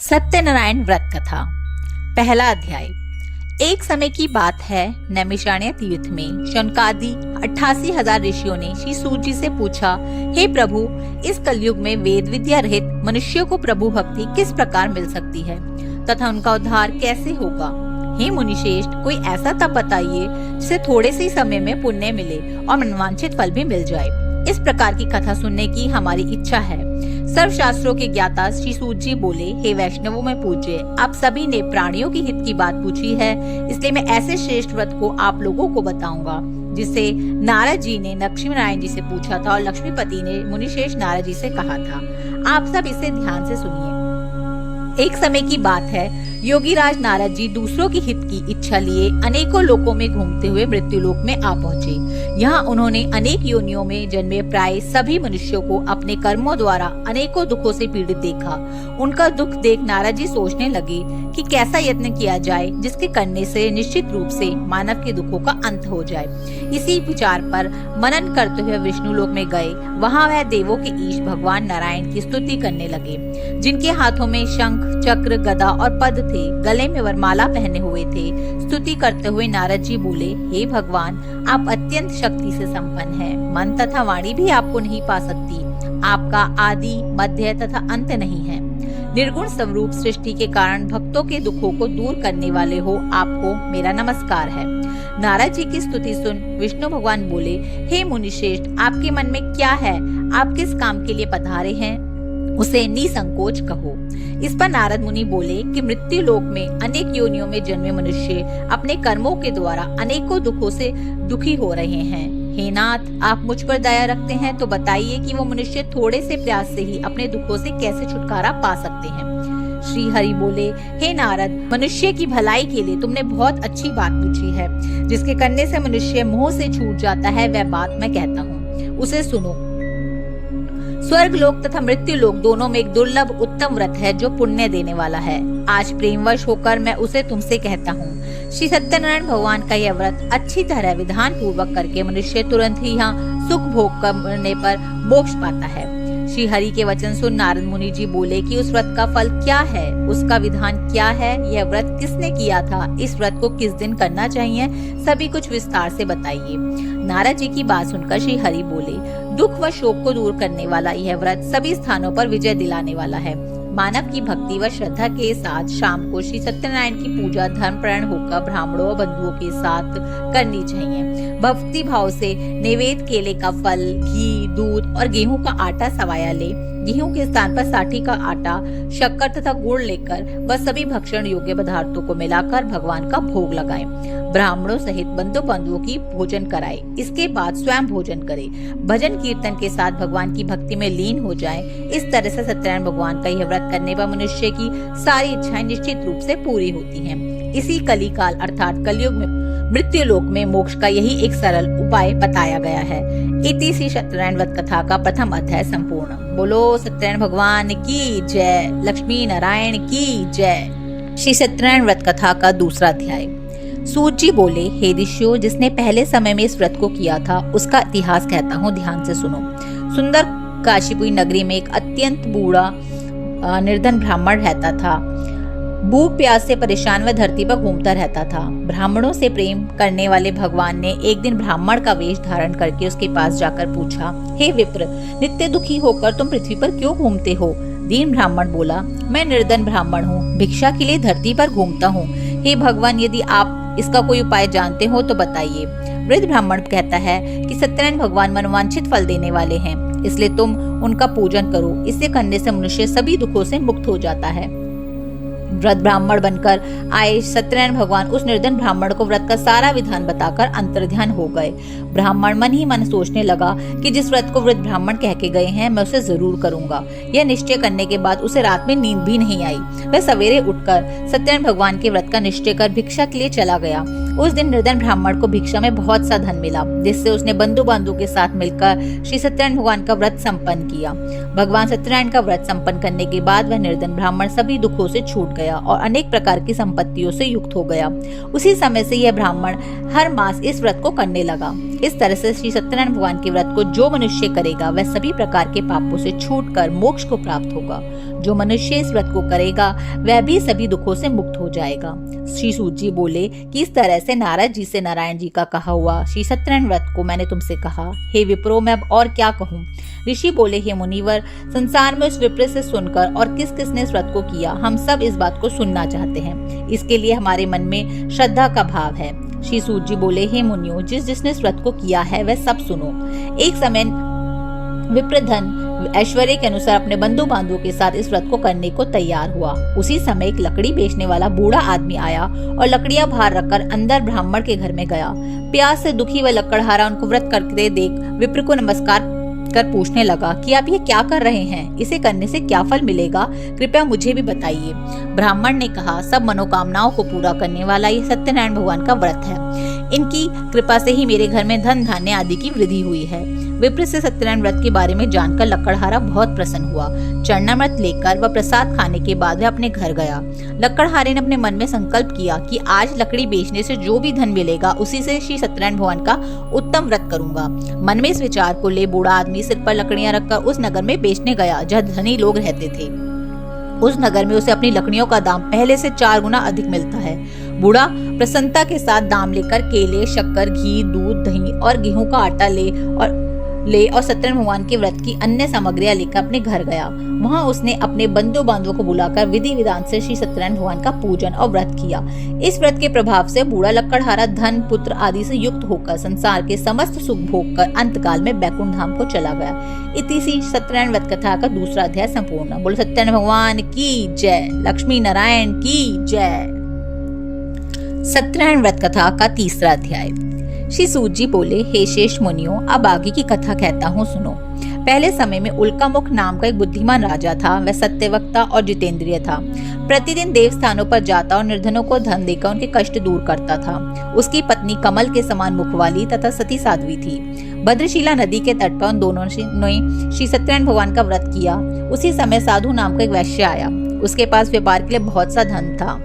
सत्यनारायण व्रत कथा। पहला अध्याय। एक समय की बात है, नैमिषारण्य तीर्थ में शौनकादि 88,000 ऋषियों ने श्री सूत जी से पूछा, हे प्रभु, इस कलयुग में वेद विद्या रहित मनुष्यों को प्रभु भक्ति किस प्रकार मिल सकती है तथा उनका उद्धार कैसे होगा? हे मुनिश्रेष्ठ, कोई ऐसा तप बताइए जिसे थोड़े से समय में पुण्य मिले और मनवांछित फल भी मिल जाए। इस प्रकार की कथा सुनने की हमारी इच्छा है। सर्व शास्त्रों के ज्ञाता श्री सूत जी बोले, हे वैष्णवों में पूज्य, आप सभी ने प्राणियों की हित की बात पूछी है, इसलिए मैं ऐसे श्रेष्ठ व्रत को आप लोगों को बताऊंगा जिसे नारद जी ने लक्ष्मी नारायण जी से पूछा था और लक्ष्मीपति ने मुनिश्रेष्ठ नारद जी से कहा था। आप सब इसे ध्यान से सुनिए। एक समय की बात है, योगीराज नारद जी दूसरों की हित की इच्छा लिए अनेकों लोकों में घूमते हुए मृत्युलोक में आ पहुँचे। यहाँ उन्होंने अनेक योनियों में जन्मे प्राय सभी मनुष्यों को अपने कर्मों द्वारा अनेकों दुखों से पीड़ित देखा। उनका दुख देख नारद जी सोचने लगे कि कैसा यत्न किया जाए जिसके करने से निश्चित रूप से मानव के दुखों का अंत हो जाए। इसी विचार पर मनन करते हुए विष्णु लोक में गए। वहाँ वह देवों के ईश भगवान नारायण की स्तुति करने लगे, जिनके हाथों में शंख, चक्र, गदा और पद थे, गले में वरमाला पहने हुए थे। स्तुति करते हुए नारद जी बोले, हे भगवान, आप अत्यंत शक्ति से संपन्न हैं। मन तथा वाणी भी आपको नहीं पा सकती। आपका आदि, मध्य तथा अंत नहीं है। निर्गुण स्वरूप सृष्टि के कारण भक्तों के दुखों को दूर करने वाले हो, आपको मेरा नमस्कार है। नारद जी की स्तुति सुन विष्णु भगवान बोले, हे मुनिश्रेष्ठ, आपके मन में क्या है? आप किस काम के लिए पधारे हैं? उसे निसंकोच कहो। इस पर नारद मुनि बोले कि मृत्यु लोक में अनेक योनियों में जन्मे मनुष्य अपने कर्मों के द्वारा अनेकों दुखों से दुखी हो रहे हैं। हे नाथ, आप मुझ पर दया रखते हैं तो बताइए कि वो मनुष्य थोड़े से प्रयास से ही अपने दुखों से कैसे छुटकारा पा सकते हैं। श्री हरि बोले, हे नारद, मनुष्य की भलाई के लिए तुमने बहुत अच्छी बात पूछी है। जिसके करने से मनुष्य मोह से छूट जाता है, वह बात मैं कहता हूँ, उसे सुनो। स्वर्ग लोक तथा मृत्यु लोक दोनों में एक दुर्लभ उत्तम व्रत है जो पुण्य देने वाला है। आज प्रेमवश होकर मैं उसे तुमसे कहता हूँ। श्री सत्यनारायण भगवान का यह व्रत अच्छी तरह विधान पूर्वक करके मनुष्य तुरंत ही यहाँ सुख भोग करने पर मोक्ष पाता है। श्री हरि के वचन सुन नारद मुनि जी बोले कि उस व्रत का फल क्या है, उसका विधान क्या है, यह व्रत किसने किया था, इस व्रत को किस दिन करना चाहिए, सभी कुछ विस्तार से बताइए। नारद जी की बात सुनकर श्री हरि बोले, दुख व शोक को दूर करने वाला यह व्रत सभी स्थानों पर विजय दिलाने वाला है। मानव की भक्ति व श्रद्धा के साथ शाम को श्री सत्यनारायण की पूजा धर्मपरायण होकर ब्राह्मणों व बंधुओं के साथ करनी चाहिए। भक्ति भाव से नैवेद्य केले का फल, घी, दूध और गेहूं का आटा सवाया ले। गेहूं के स्थान पर साठी का आटा, शक्कर तथा गुड़ लेकर वह सभी भक्षण योग्य पदार्थों को मिलाकर भगवान का भोग लगाएं। ब्राह्मणों सहित बंधुओं की भोजन कराए। इसके बाद स्वयं भोजन करे। भजन कीर्तन के साथ भगवान की भक्ति में लीन हो जाए। इस तरह से सत्यनारायण भगवान का यह व्रत करने पर मनुष्य की सारी इच्छाएं निश्चित रूप से पूरी होती हैं। इसी कलिकाल अर्थात कलयुग में मृत्यु लोक में मोक्ष का यही एक सरल उपाय बताया गया है। इति श्री सत्यनारायण व्रत कथा का प्रथम अध्याय संपूर्ण। बोलो सत्यनारायण भगवान की जय, लक्ष्मी नारायण की जय। श्री सत्यनारायण व्रत कथा का दूसरा अध्याय। सूत जी बोले, हे ऋषियों, जिसने पहले समय में इस व्रत को किया था उसका इतिहास कहता हूँ, ध्यान से सुनो। सुंदर काशीपुरी नगरी में एक अत्यंत बूढ़ा निर्धन ब्राह्मण रहता था। भूख प्यास से परेशान वह धरती पर घूमता रहता था। ब्राह्मणों से प्रेम करने वाले भगवान ने एक दिन ब्राह्मण का वेश धारण करके उसके पास जाकर पूछा, हे विप्र, नित्य दुखी होकर तुम पृथ्वी पर क्यों घूमते हो? दीन ब्राह्मण बोला, मैं निर्धन ब्राह्मण हूँ, भिक्षा के लिए धरती पर घूमता हूँ। हे भगवान, यदि आप इसका कोई उपाय जानते हो तो बताइए। वृद्ध ब्राह्मण कहता है कि सत्यनारायण भगवान मनवांछित फल देने वाले हैं, इसलिए तुम उनका पूजन करो। इसे करने से मनुष्य सभी दुखों से मुक्त हो जाता है। व्रत ब्राह्मण बनकर आए सत्यनारायण भगवान उस निर्धन ब्राह्मण को व्रत का सारा विधान बताकर अंतर्ध्यान हो गए। ब्राह्मण मन ही मन सोचने लगा कि जिस व्रत को वृद्ध ब्राह्मण कह के गए हैं मैं उसे जरूर करूंगा। यह निश्चय करने के बाद उसे रात में नींद भी नहीं आई। वह सवेरे उठकर सत्यनारायण भगवान के व्रत का निश्चय कर भिक्षा के लिए चला गया। उस दिन निर्धन ब्राह्मण को भिक्षा में बहुत सा धन मिला, जिससे उसने बंधु बांधवों के साथ मिलकर श्री सत्यनारायण भगवान का व्रत संपन्न किया। भगवान सत्यनारायण का व्रत संपन्न करने के बाद वह निर्धन ब्राह्मण सभी दुखों से छूट गया और अनेक प्रकार की संपत्तियों से युक्त हो गया। उसी समय से यह ब्राह्मण हर मास इस व्रत को करने लगा। इस तरह से श्री सत्यनारायण भगवान के व्रत को जो मनुष्य करेगा वह सभी प्रकार के पापों से छूटकर मोक्ष को प्राप्त होगा। जो मनुष्य इस व्रत को करेगा वह भी सभी दुखों से मुक्त हो जाएगा। श्री सूत जी बोले कि इस तरह से नारद जी से नारायण जी का कहा हुआ श्री सत्यनारायण व्रत को मैंने तुमसे कहा। हे विप्रो, मैं अब और क्या कहूँ। ऋषि बोले, हे मुनिवर, संसार में उस विप्र से सुनकर और किस किसने इस व्रत को किया, हम सब इस बात को सुनना चाहते हैं। इसके लिए हमारे मन में श्रद्धा का भाव है। श्री सूत जी बोले, हे मुनियों, जिसने इस व्रत को किया है वह सब सुनो। एक समय विप्रधन ऐश्वर्य के अनुसार अपने बंधु बांधवों के साथ इस व्रत को करने को तैयार हुआ। उसी समय एक लकड़ी बेचने वाला बूढ़ा आदमी आया और लकड़ियां बाहर रखकर अंदर ब्राह्मण के घर में गया। प्यास से दुखी वह लकड़हारा उनको व्रत करते देख विप्र को नमस्कार कर पूछने लगा कि आप ये क्या कर रहे हैं, इसे करने से क्या फल मिलेगा, कृपया मुझे भी बताइए। ब्राह्मण ने कहा, सब मनोकामनाओं को पूरा करने वाला ये सत्यनारायण भगवान का व्रत है। इनकी कृपा से ही मेरे घर में धन धान्य आदि की वृद्धि हुई है। विप्र से सत्यनारायण व्रत के बारे में जानकर लकड़हारा बहुत प्रसन्न हुआ। चरणामृत लेकर वह प्रसाद खाने के बाद वह अपने घर गया। लकड़हारे ने अपने मन में संकल्प किया कि आज लकड़ी बेचने से जो भी धन मिलेगा उसी से श्री सत्यनारायण भगवान का उत्तम व्रत करूंगा। मन में इस विचार को ले बूढ़ा आदमी सिर पर लकड़ियां रखकर उस नगर में बेचने गया जहाँ धनी लोग रहते थे। उस नगर में उसे अपनी लकड़ियों का दाम पहले से 4 गुना अधिक मिलता है। बूढ़ा प्रसन्नता के साथ दाम लेकर केले, शक्कर, घी, दूध, दही और गेहूं का आटा ले और सत्यनारायण भगवान के व्रत की अन्य सामग्रियां लेकर अपने घर गया। वहां उसने अपने बंधु बांधवों को बुलाकर विधि विधान से श्री सत्यनारायण भगवान का पूजन और व्रत किया। इस व्रत के प्रभाव से बूढ़ा लकड़हारा धन, पुत्र आदि से युक्त होकर संसार के समस्त सुख भोग कर अंतकाल में बैकुंठ धाम को चला गया। इति श्री सत्यनारायण व्रत कथा का दूसरा अध्याय संपूर्ण। बोलो सत्यनारायण भगवान की जय, लक्ष्मी नारायण की जय। सत्यनारायण व्रत कथा का तीसरा अध्याय। श्री सूत जी बोले, हे शेष मुनियों, अब आगे की कथा कहता हूँ, सुनो। पहले समय में उल्कामुख नाम का एक बुद्धिमान राजा था। वह सत्यवक्ता और जितेंद्रिय था। प्रतिदिन देव स्थानों पर जाता और निर्धनों को धन देकर उनके कष्ट दूर करता था। उसकी पत्नी कमल के समान मुख वाली तथा सती साध्वी थी। भद्रशिला नदी के तट पर उन दोनों ने श्री सत्यनारायण भगवान का व्रत किया। उसी समय साधु नाम का एक वैश्य आया। उसके पास व्यापार के लिए बहुत सा धन था।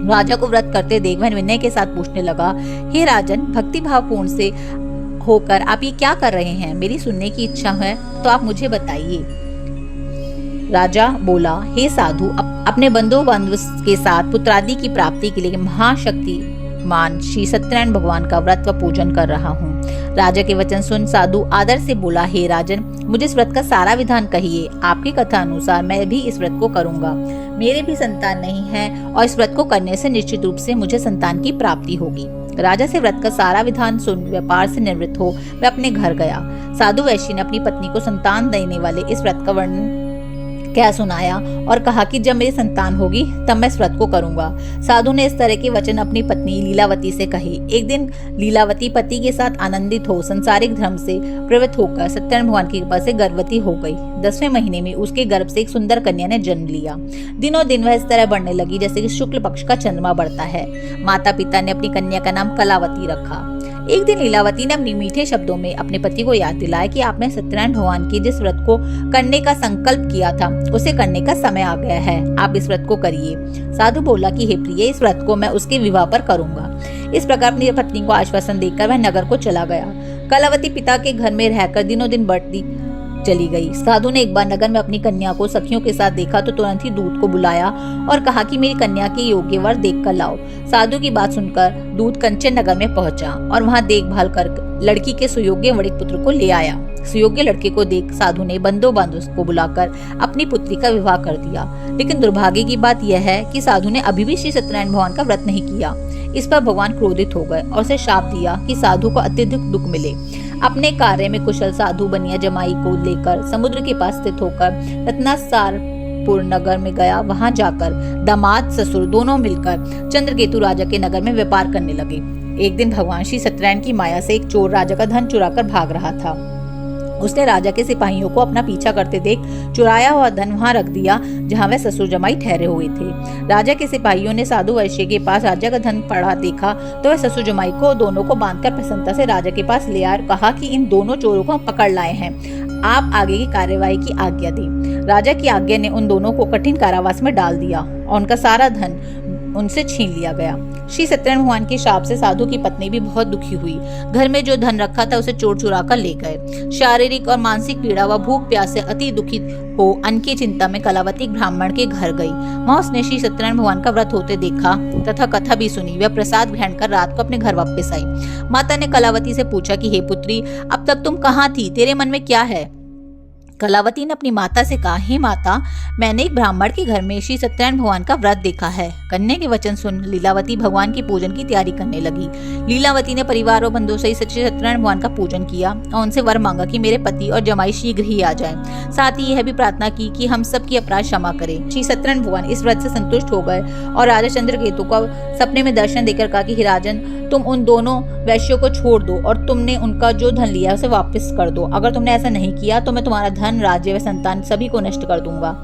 राजा को व्रत करते देख वह विनय के साथ पूछने लगा, हे राजन, भक्ति भाव पूर्ण से होकर आप ये क्या कर रहे हैं? मेरी सुनने की इच्छा है तो आप मुझे बताइए। राजा बोला, हे साधु, अपने बंधु बांधव के साथ पुत्रादि की प्राप्ति के लिए महाशक्तिमान श्री सत्यनारायण भगवान का व्रत व पूजन कर रहा हूँ। राजा के वचन सुन साधु आदर से बोला, हे राजन, मुझे इस व्रत का सारा विधान कहिए। आपकी कथा अनुसार मैं भी इस व्रत को करूंगा। मेरे भी संतान नहीं है और इस व्रत को करने से निश्चित रूप से मुझे संतान की प्राप्ति होगी। राजा से व्रत का सारा विधान सुन व्यापार से निवृत्त हो वह अपने घर गया। साधु वैश्य ने अपनी पत्नी को संतान देने वाले इस व्रत का वर्णन क्या सुनाया और कहा कि जब मेरी संतान होगी तब मैं इस व्रत को करूंगा। साधु ने इस तरह के वचन अपनी पत्नी लीलावती से कहे। एक दिन लीलावती पति के साथ आनंदित हो संसारिक धर्म से प्रवृत्त होकर सत्यनारायण भगवान की कृपा से गर्भवती हो गई। 10वें महीने में उसके गर्भ से एक सुंदर कन्या ने जन्म लिया। दिनों दिन वह इस तरह बढ़ने लगी जैसे कि शुक्ल पक्ष का चंद्रमा बढ़ता है। माता पिता ने अपनी कन्या का नाम कलावती रखा। एक दिन लीलावती ने अपने मीठे शब्दों में अपने पति को याद दिलाया कि आपने सत्यनारायण भगवान की जिस व्रत को करने का संकल्प किया था उसे करने का समय आ गया है। आप इस व्रत को करिए। साधु बोला कि हे प्रिय, इस व्रत को मैं उसके विवाह पर करूंगा। इस प्रकार अपनी पत्नी को आश्वासन देकर वह नगर को चला गया। कलावती पिता के घर में रहकर दिनों दिन बढ़ती चली गई। साधु ने एक बार नगर में अपनी कन्या को सखियों के साथ देखा तो तुरंत ही दूत को बुलाया और कहा कि मेरी कन्या के योग्य वर देख कर लाओ। साधु की बात सुनकर दूत कंचन नगर में पहुंचा और वहां देखभाल कर लड़की के सुयोग्य वड़िक पुत्र को ले आया। सुयोग्य लड़के को देख साधु ने बंधु बांधव को बुलाकर अपनी पुत्री का विवाह कर दिया। लेकिन दुर्भाग्य की बात यह है कि साधु ने अभी भी श्री सत्यनारायण भगवान का व्रत नहीं किया। इस पर भगवान क्रोधित हो गए और उसे शाप दिया कि साधु को अत्यधिक दुख मिले। अपने कार्य में कुशल साधु बनिया जमाई को लेकर समुद्र के पास स्थित होकर रत्नासारपुर नगर में गया। वहां जाकर दामाद ससुर दोनों मिलकर चंद्रकेतु राजा के नगर में व्यापार करने लगे। एक दिन भगवान श्री सत्यनारायण की माया से एक चोर राजा का धन चुराकर भाग रहा था। उसने राजा के सिपाहियों को अपना पीछा करते देख चुराया हुआ धन वहां रख दिया जहां वह ससुर जमाई ठहरे हुए थे। राजा के सिपाहियों ने साधु वैश्य के पास राजा का धन पड़ा देखा तो वह ससुर जमाई को दोनों को बांधकर प्रसन्नता से राजा के पास ले आए और कहा कि इन दोनों चोरों को हम पकड़ लाए हैं, आप आगे की कार्यवाही की आज्ञा दें। राजा की आज्ञा ने उन दोनों को कठिन कारावास में डाल दिया और उनका सारा धन उनसे छीन लिया गया। श्री सत्यनारायण भगवान के शाप से साधु की पत्नी भी बहुत दुखी हुई। घर में जो धन रखा था उसे चोर चुरा कर ले गए। शारीरिक और मानसिक पीड़ा व भूख प्यास से अति दुखित हो अन्न की चिंता में कलावती ब्राह्मण के घर गई। वहां उसने श्री सत्यनारायण भगवान का व्रत होते देखा तथा कथा भी सुनी। वह प्रसाद ग्रहण कर रात को अपने घर वापस आई। माता ने कलावती से पूछा कि हे पुत्री, अब तक तुम कहाँ थी? तेरे मन में क्या है? कलावती ने अपनी माता से कहा, हे माता, मैंने एक ब्राह्मण के घर में श्री सत्यनारायण भगवान का व्रत देखा है। कन्या के वचन सुन लीलावती भगवान की पूजन की तैयारी करने लगी। लीलावती ने परिवार और बंधुओं सहित श्री सत्यनारायण भगवान का पूजन किया और उनसे वर मांगा कि मेरे पति और जमाई शीघ्र ही आ जाएं। साथ ही यह भी प्रार्थना की कि हम सबकी अपराध क्षमा करें। श्री सत्यनारायण भगवान इस व्रत से संतुष्ट हो गए और राजा चंद्रकेतु को सपने में दर्शन देकर कहा कि हे राजन, तुम उन दोनों वैश्यों को छोड़ दो और तुमने उनका जो धन लिया उसे वापस कर दो। अगर तुमने ऐसा नहीं किया तो मैं तुम्हारा धन, राज्य व संतान सभी को नष्ट कर दूंगा।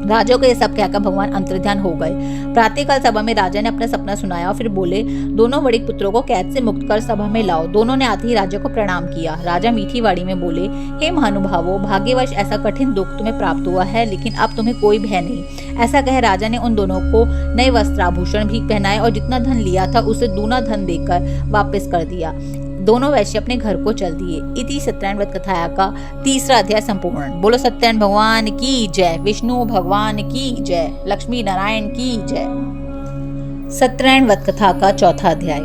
राजा को यह सब कहकर भगवान अंतर्ध्यान हो गए। प्रातःकाल सभा में राजा ने अपना सपना सुनाया और फिर बोले, दोनों बड़े पुत्रों को कैद से मुक्त कर सभा में लाओ। दोनों ने आते ही राजा को प्रणाम किया। राजा मीठी वाणी में बोले, हे महानुभावों, भाग्यवश ऐसा कठिन दुख तुम्हें प्राप्त हुआ है, लेकिन अब तुम्हें कोई भय नहीं। ऐसा कह राजा ने उन दोनों को नए वस्त्राभूषण भी पहनाए और जितना धन लिया था उसे दूना धन देकर वापस कर दिया। दोनों वैश्य अपने घर को चल दिए। इति सत्यनारायण व्रत कथाया का 3रा अध्याय संपूर्ण। बोलो सत्यनारायण भगवान की जय, विष्णु भगवान की जय, लक्ष्मी नारायण की जय। सत्यनारायण व्रत कथा का 4था अध्याय।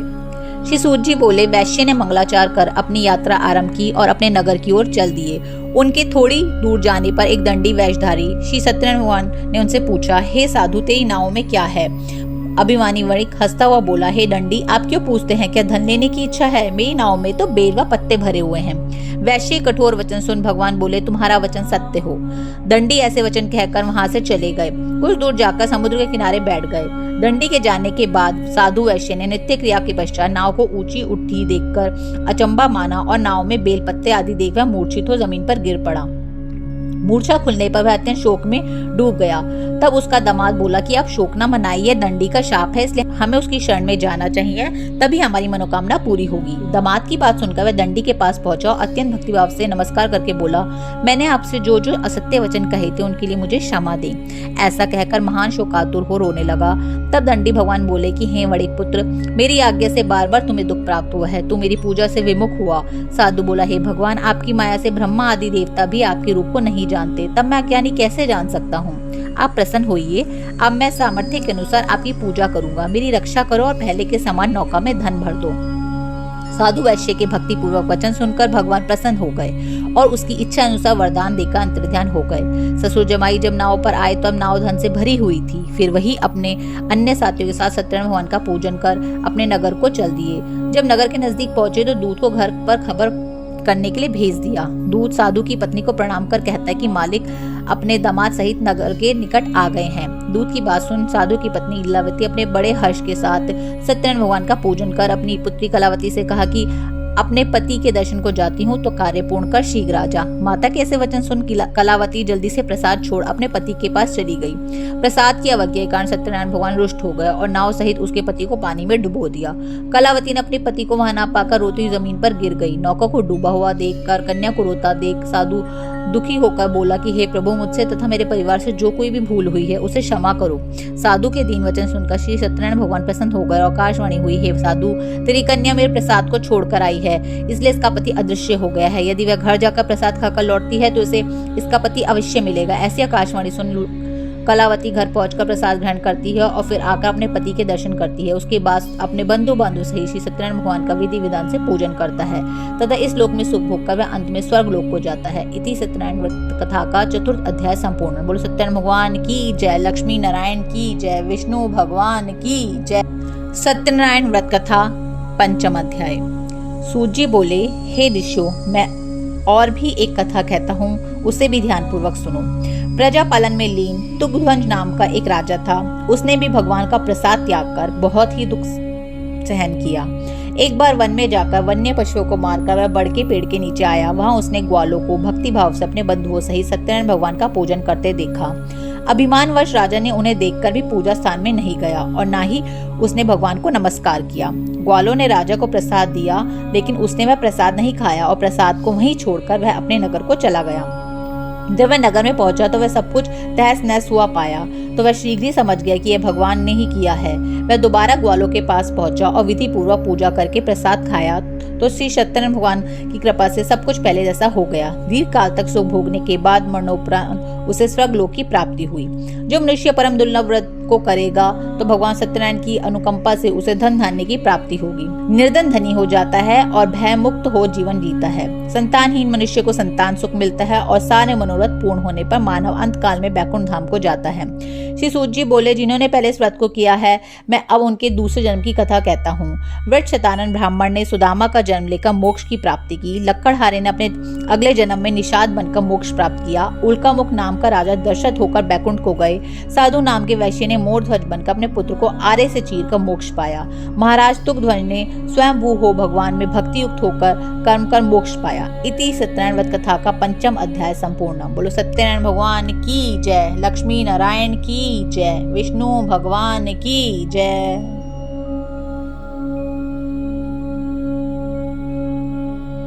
श्री सूत जी बोले, वैश्य ने मंगलाचार कर अपनी यात्रा आरंभ की और अपने नगर की ओर चल दिए। उनके थोड़ी दूर जाने पर एक दंडी वेशधारी श्री सत्यनारायण भगवान ने उनसे पूछा, हे साधु, तेरी नाव में क्या है? अभिमानी वणिक हंसता हुआ बोला, हे दंडी, आप क्यों पूछते हैं? क्या धन लेने की इच्छा है? मेरी नाव में तो बेल व पत्ते भरे हुए हैं। वैश्य कठोर वचन सुन भगवान बोले, तुम्हारा वचन सत्य हो। दंडी ऐसे वचन कहकर वहां से चले गए। कुछ दूर जाकर समुद्र के किनारे बैठ गए। दंडी के जाने के बाद साधु वैश्य ने नित्य क्रिया के पश्चात नाव को ऊंची उठी देखकर अचंबा माना और नाव में बेल पत्ते आदि देख वह मूर्छित हो जमीन पर गिर पड़ा। मूर्छा खुलने पर वह अत्यंत शोक में डूब गया। तब उसका दामाद बोला कि आप शोक न मनाइए, दंडी का शाप है, इसलिए हमें उसकी शरण में जाना चाहिए, तभी हमारी मनोकामना पूरी होगी। दामाद की बात सुनकर वह दंडी के पास पहुंचा और अत्यंत भक्तिभाव से नमस्कार करके बोला, मैंने आपसे जो जो असत्य वचन कहे थे उनके लिए मुझे क्षमा दें। ऐसा कहकर महान शोकातुर हो रोने लगा। तब दंडी भगवान बोले कि हे वणिक पुत्र, मेरी आज्ञा से बार बार तुम्हें दुख प्राप्त हुआ है, तू मेरी पूजा से विमुख हुआ। साधु बोला, हे भगवान, आपकी माया से ब्रह्मा आदि देवता भी आपके रूप को नहीं जानते, तब मैं अज्ञानी कैसे जान सकता हूँ? आप प्रसन्न होइए, अब मैं सामर्थ्य के अनुसार आपकी पूजा करूंगा। मेरी रक्षा करो और पहले के समान नौका में धन भर दो। साधु वैश्य के भक्ति पूर्वक वचन सुनकर भगवान प्रसन्न हो गए और उसकी इच्छा अनुसार वरदान देकर अंतर्ध्यान हो गए। ससुर जमाई जब नाव पर आए तब नाव धन से भरी हुई थी। फिर वही अपने अन्य साथियों के साथ सत्यनारायण भगवान का पूजन कर अपने नगर को चल दिए। जब नगर के नजदीक पहुंचे तो दूत को घर पर खबर करने के लिए भेज दिया। दूत साधु की पत्नी को प्रणाम कर कहता है कि मालिक अपने दामाद सहित नगर के निकट आ गए हैं। दूत की बात सुन साधु की पत्नी लीलावती अपने बड़े हर्ष के साथ सत्यनारायण भगवान का पूजन कर अपनी पुत्री कलावती से कहा कि अपने पति के दर्शन को जाती हूँ तो कार्य पूर्ण कर शीघ्र आ जा। माता के ऐसे वचन सुन कलावती जल्दी से प्रसाद छोड़ अपने पति के पास चली गई। प्रसाद की अवज्ञा के कारण सत्यनारायण भगवान रुष्ट हो गए और नाव सहित उसके पति को पानी में डुबो दिया। कलावती ने अपने पति को वहां न पाकर रोती हुई जमीन पर गिर गई। नौका को डूबा हुआ देखकर कन्या को रोता देख साधु दुखी होकर बोला कि हे प्रभु, मुझसे तथा मेरे परिवार से जो कोई भी भूल हुई है उसे क्षमा करो। साधु के दीन वचन सुनकर श्री सत्यनारायण भगवान प्रसन्न हो गए और आकाशवाणी हुई, हे साधु, तेरी कन्या मेरे प्रसाद को छोड़कर आई है, इसलिए इसका पति अदृश्य हो गया है। यदि वह घर जाकर प्रसाद खाकर लौटती है तो इसे इसका पति अवश्य मिलेगा। ऐसी आकाशवाणी सुन कलावती घर पहुंचकर प्रसाद ग्रहण करती है और फिर आकर अपने पति के दर्शन करती है। उसके बाद अपने बंधु बांधव सहित श्री सत्यनारायण भगवान का विधि विधान से पूजन करता है तथा इस लोक में सुख भोग कर वह अंत में स्वर्ग लोक को जाता है। इति सत्यनारायण व्रत कथा का 4th अध्याय संपूर्ण। बोलो सत्यनारायण भगवान की जय, लक्ष्मी नारायण की जय, विष्णु भगवान की जय। सत्यनारायण व्रत कथा 5म अध्याय। सूत जी बोले, हे ऋषियों, मैं और भी एक कथा कहता हूँ, उसे भी ध्यान पूर्वक सुनो। प्रजा पालन में लीन तुगध्वज नाम का एक राजा था। उसने भी भगवान का प्रसाद त्याग कर बहुत ही दुख सहन किया। एक बार वन में जाकर वन्य पशुओं को मारकर वह बड़ के पेड़ के नीचे आया। वहां उसने ग्वालों को भक्ति भाव से अपने बंधुओं सहित सत्यनारायण भगवान का पूजन करते देखा। अभिमानवश राजा ने उन्हें देखकर भी पूजा स्थान में नहीं गया और ना ही उसने भगवान को नमस्कार किया। ग्वालों ने राजा को प्रसाद दिया, लेकिन उसने वह प्रसाद नहीं खाया और प्रसाद को वहीं छोड़कर वह अपने नगर को चला गया। जब वह नगर में पहुंचा तो वह सब कुछ तहस नहस हुआ पाया तो वह शीघ्र ही समझ गया कि यह भगवान ने ही किया है। वह दोबारा ग्वालों के पास पहुंचा और विधि पूर्वक पूजा करके प्रसाद खाया तो श्री सत्यनारायण भगवान की कृपा से सब कुछ पहले जैसा हो गया। दीर्घ काल तक सुख भोगने के बाद मरणोपरांत उसे स्वर्गलोक की प्राप्ति हुई। जो मनुष्य परम दुर्लभ व्रत को करेगा तो भगवान सत्यनारायण की अनुकंपा से उसे धन धान्य की प्राप्ति होगी। निर्धन धनी हो जाता है और भय मुक्त हो जीवन जीता है। संतानहीन मनुष्य को संतान सुख मिलता है और सारे मनोरथ पूर्ण होने पर मानव अंत काल में बैकुंठ धाम को जाता है। श्री सूत जी बोले, जिन्होंने पहले इस व्रत को किया है मैं अब उनके दूसरे जन्म की कथा कहता हूँ। वृट शतानन ब्राह्मण ने सुदामा का जन्म लेकर मोक्ष की प्राप्ति की। लक्कड़हारे ने अपने अगले जन्म में निषाद बनकर मोक्ष प्राप्त किया। उल्का मुख नाम का राजा दशरथ होकर बैकुंठ को गए। साधु नाम के वैश्य ने मोरध्वज बनकर अपने पुत्र को आरे से चीरकर मोक्ष पाया। महाराज तुंगध्वज ने स्वयंभू हो भगवान में भक्ति युक्त होकर कर्म कर मोक्ष पाया। इति सत्यनारायण व्रत कथा का 5वां अध्याय संपूर्ण। बोलो सत्यनारायण भगवान की जय, लक्ष्मी नारायण की जय, विष्णु भगवान की जय।